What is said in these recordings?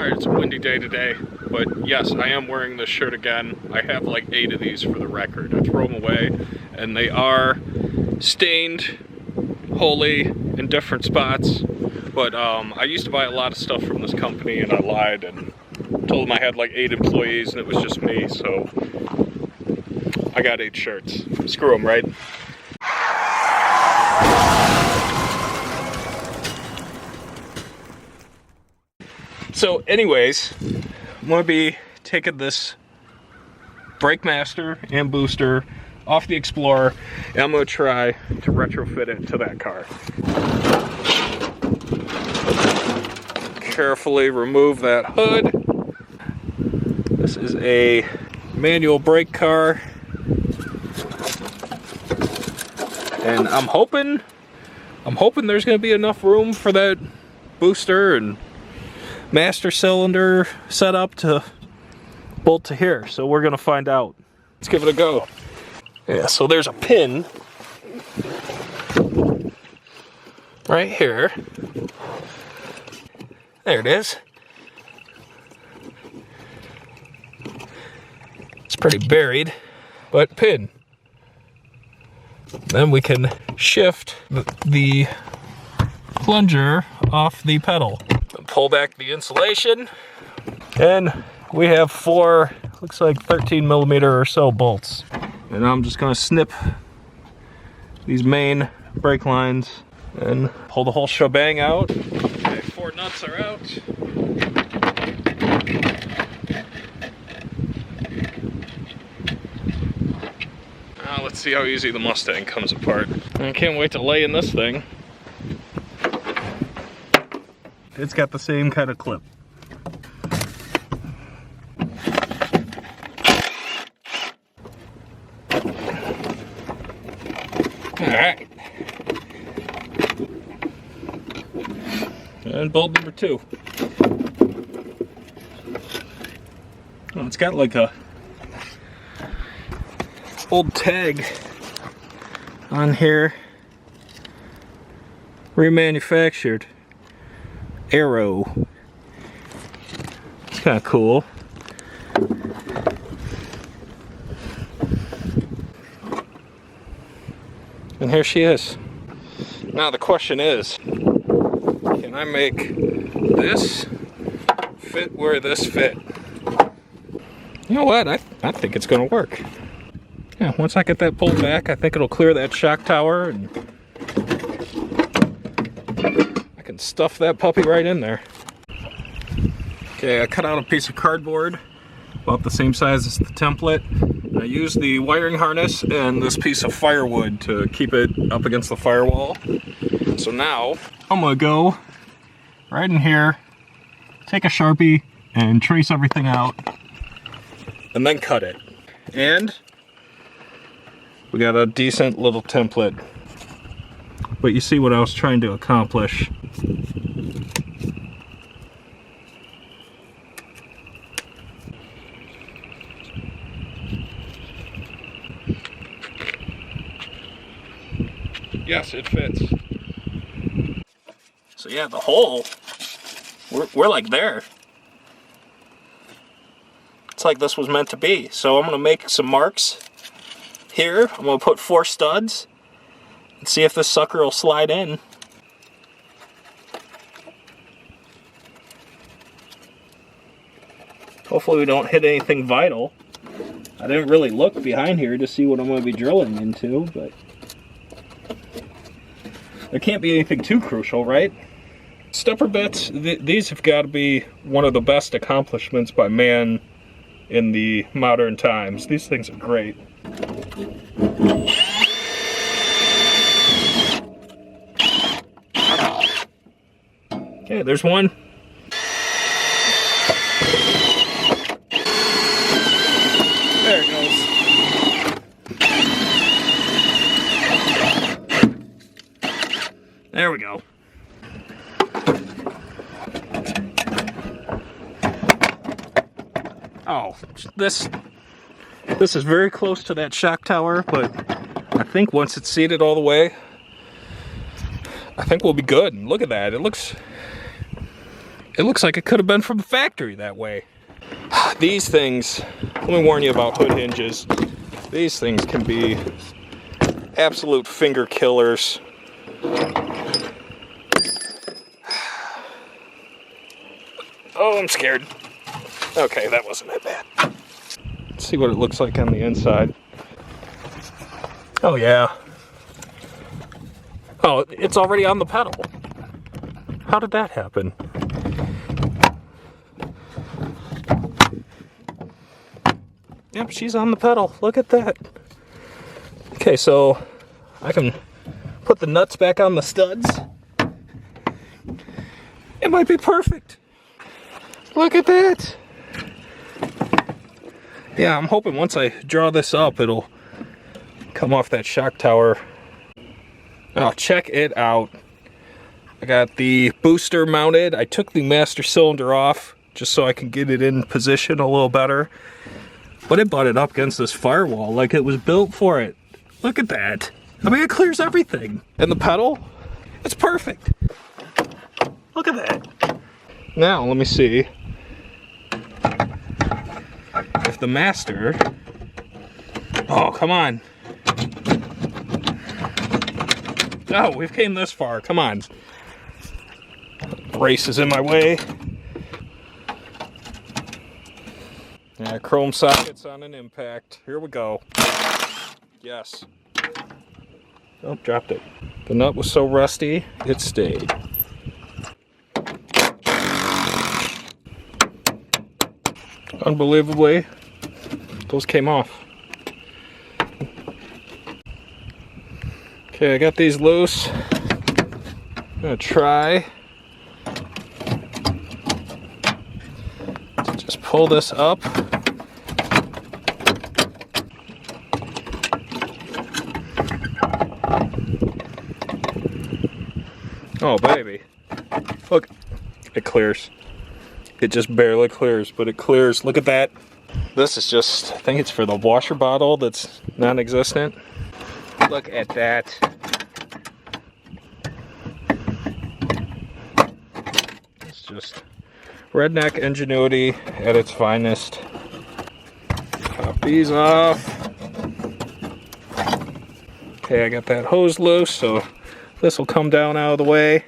Alright, it's a windy day today, but yes, I am wearing this shirt again. I have like 8 of these for the record. I throw them away, and they are stained, wholly, in different spots. But I used to buy a lot of stuff from this company, and I lied and told them I had like 8 employees, and it was just me, so I got 8 shirts. Screw them, right? So anyways, I'm going to be taking this brake master and booster off the Explorer, and I'm going to try to retrofit it to that car. Carefully remove that hood. This is a manual brake car, and I'm hoping there's going to be enough room for that booster and master cylinder setup to bolt to here, so we're gonna find out. Let's give it a go. Yeah, so there's a pin right here. There it is. It's pretty buried, but pin. Then we can shift the plunger off the pedal. Pull back the insulation, and we have 4, looks like 13mm or so bolts. And I'm just gonna snip these main brake lines and pull the whole shebang out. Okay, 4 nuts are out. Now let's see how easy the Mustang comes apart. I can't wait to lay in this thing. It's got the same kind of clip. Alright. And bolt number 2. Oh, it's got like a old tag on here. Remanufactured. Arrow. It's kind of cool. And here she is. Now the question is, can I make this fit where this fit? You know what? I think it's gonna work. Yeah, once I get that pulled back, I think it'll clear that shock tower, and stuff that puppy right in there. Okay, I cut out a piece of cardboard about the same size as the template. I used the wiring harness and this piece of firewood to keep it up against the firewall. So now I'm gonna go right in here, take a Sharpie and trace everything out, and then cut it. And we got a decent little template. But you see what I was trying to accomplish. Yes, it fits. So yeah, the hole, we're like there. It's like this was meant to be. So I'm gonna make some marks here. I'm gonna put 4 studs and see if this sucker will slide in. Hopefully we don't hit anything vital. I didn't really look behind here to see what I'm going to be drilling into, but there can't be anything too crucial, right? Stepper bits, these have got to be one of the best accomplishments by man in the modern times. These things are great. Okay, there's one. There it goes. There we go. Oh, this is very close to that shock tower, but I think once it's seated all the way, I think we'll be good. And look at that. It looks It looks like it could have been from the factory that way. These things, let me warn you about hood hinges. These things can be absolute finger killers. Oh, I'm scared. Okay, that wasn't that bad. Let's see what it looks like on the inside. Oh yeah. Oh, it's already on the pedal. How did that happen? Yep, she's on the pedal. Look at that. Okay, so I can put the nuts back on the studs. It might be perfect. Look at that. Yeah, I'm hoping once I draw this up, it'll come off that shock tower. Oh, check it out. I got the booster mounted. I took the master cylinder off just so I can get it in position a little better. But it butted up against this firewall like it was built for it. Look at that. I mean, it clears everything. And the pedal, it's perfect. Look at that. Now, let me see if the master... Oh, come on. Oh, we've came this far. Come on. Brace is in my way. Yeah, chrome sockets on an impact. Here we go. Yes. Oh, dropped it. The nut was so rusty, it stayed. Unbelievably, those came off. Okay, I got these loose. I'm gonna try to just pull this up. Oh, baby. Look, it clears. It just barely clears, but it clears. Look at that. This is just, I think it's for the washer bottle that's non-existent. Look at that. It's just redneck ingenuity at its finest. Pop these off. Okay, I got that hose loose, so this will come down out of the way.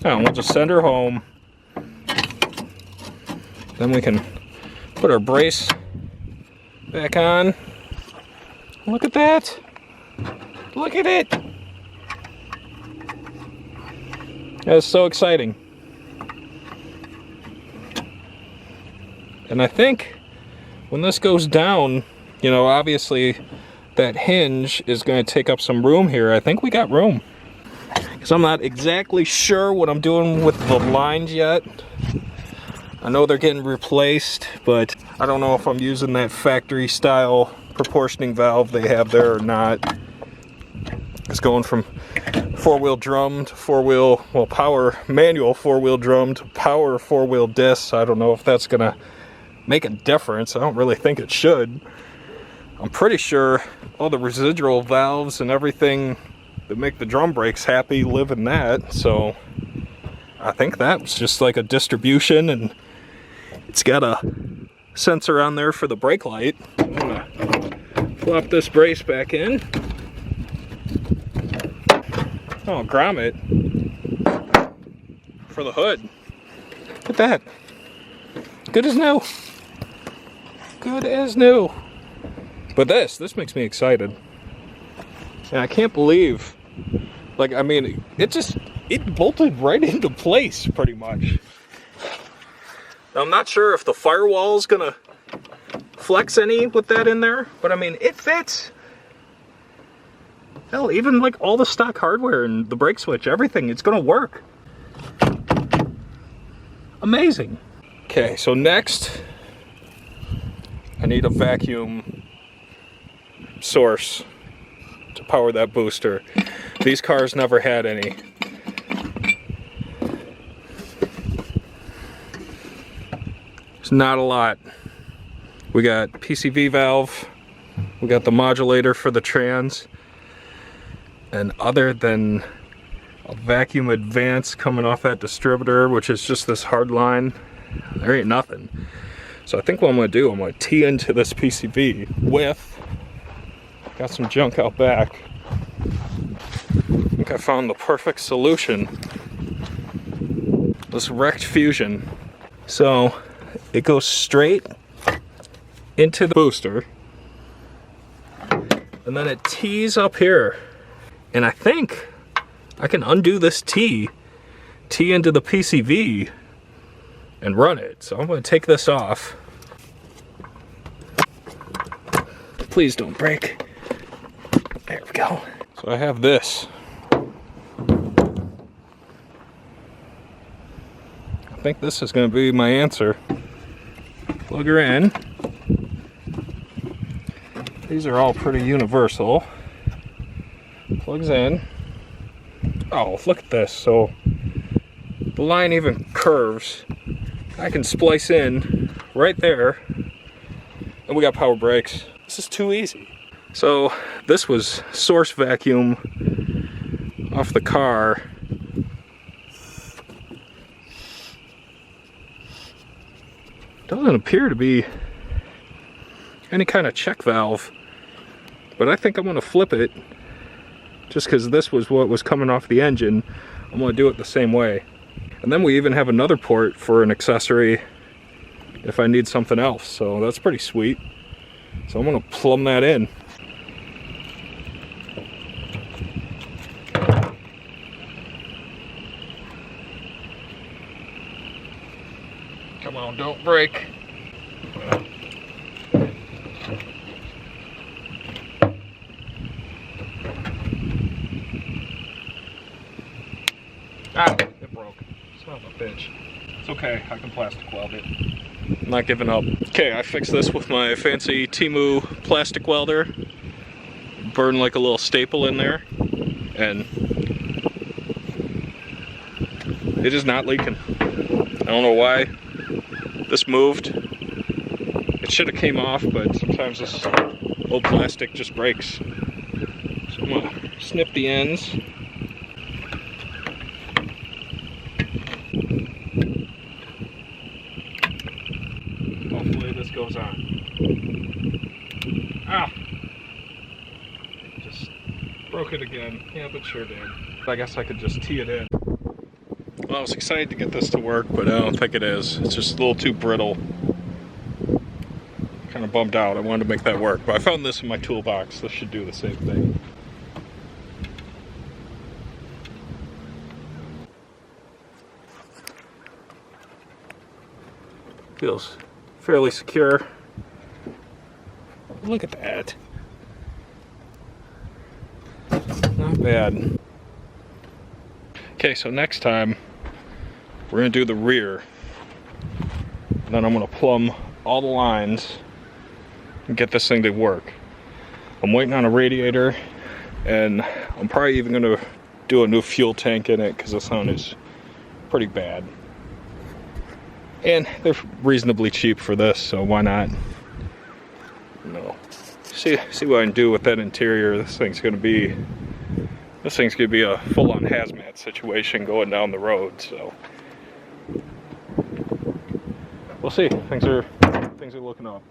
Oh, we'll just send her home. Then we can put our brace back on. Look at that. Look at it. That's so exciting. And I think when this goes down, you know, obviously that hinge is going to take up some room here. I think we got room. Because I'm not exactly sure what I'm doing with the lines yet. I know they're getting replaced, but I don't know if I'm using that factory style proportioning valve they have there or not. It's going from four-wheel drum to four-wheel, well, power manual four-wheel drum to power four-wheel disc. I don't know if that's gonna make a difference. I don't really think it should. I'm pretty sure all the residual valves and everything that make the drum brakes happy live in that, so I think that was just like a distribution, and it's got a sensor on there for the brake light. I'm gonna flop this brace back in. Oh, grommet for the hood. Look at that. Good as new. Good as new. But this makes me excited. And I can't believe, like, I mean, it bolted right into place pretty much. Now, I'm not sure if the firewall is gonna flex any with that in there, but I mean, it fits. Hell, even like all the stock hardware and the brake switch, everything, it's gonna work. Amazing. Okay, so next, I need a vacuum source to power that booster. These cars never had any. It's not a lot. We got PCV valve, we got the modulator for the trans, and other than a vacuum advance coming off that distributor, which is just this hard line. There ain't nothing. So I think what I'm gonna do, I'm gonna tee into this PCV with, got some junk out back. I think I found the perfect solution. This wrecked fusion. So it goes straight into the booster, and then it tees up here. And I think I can undo this tee into the PCV, and run it. So I'm going to take this off. Please don't break. There we go. So I have this. I think this is going to be my answer. Plug her in. These are all pretty universal. Plugs in. Oh, look at this. So the line even curves. I can splice in right there, and we got power brakes. This is too easy. So this was source vacuum off the car. Doesn't appear to be any kind of check valve, but I think I'm gonna flip it just because this was what was coming off the engine. I'm gonna do it the same way. And then we even have another port for an accessory if I need something else. So that's pretty sweet. So I'm gonna plumb that in. Come on, don't break. Ah, it broke. Son of a bitch. It's okay, I can plastic weld it. I'm not giving up. Okay, I fixed this with my fancy Temu plastic welder. Burned like a little staple in there. And it is not leaking. I don't know why this moved. It should have came off, but sometimes this old plastic just breaks. So I'm gonna snip the ends. Hopefully this goes on. Ah! Just broke it again. Yeah, but sure did. I guess I could just tee it in. Well, I was excited to get this to work, but I don't think it is. It's just a little too brittle. Kind of bummed out. I wanted to make that work, but I found this in my toolbox. This should do the same thing. Feels fairly secure. Look at that. Not bad. Okay, so next time we're gonna do the rear. And then I'm gonna plumb all the lines and get this thing to work. I'm waiting on a radiator, and I'm probably even gonna do a new fuel tank in it because this one is pretty bad. And they're reasonably cheap for this, so why not? You know, see what I can do with that interior. This thing's gonna be a full-on hazmat situation going down the road. So we'll see. Things are looking up.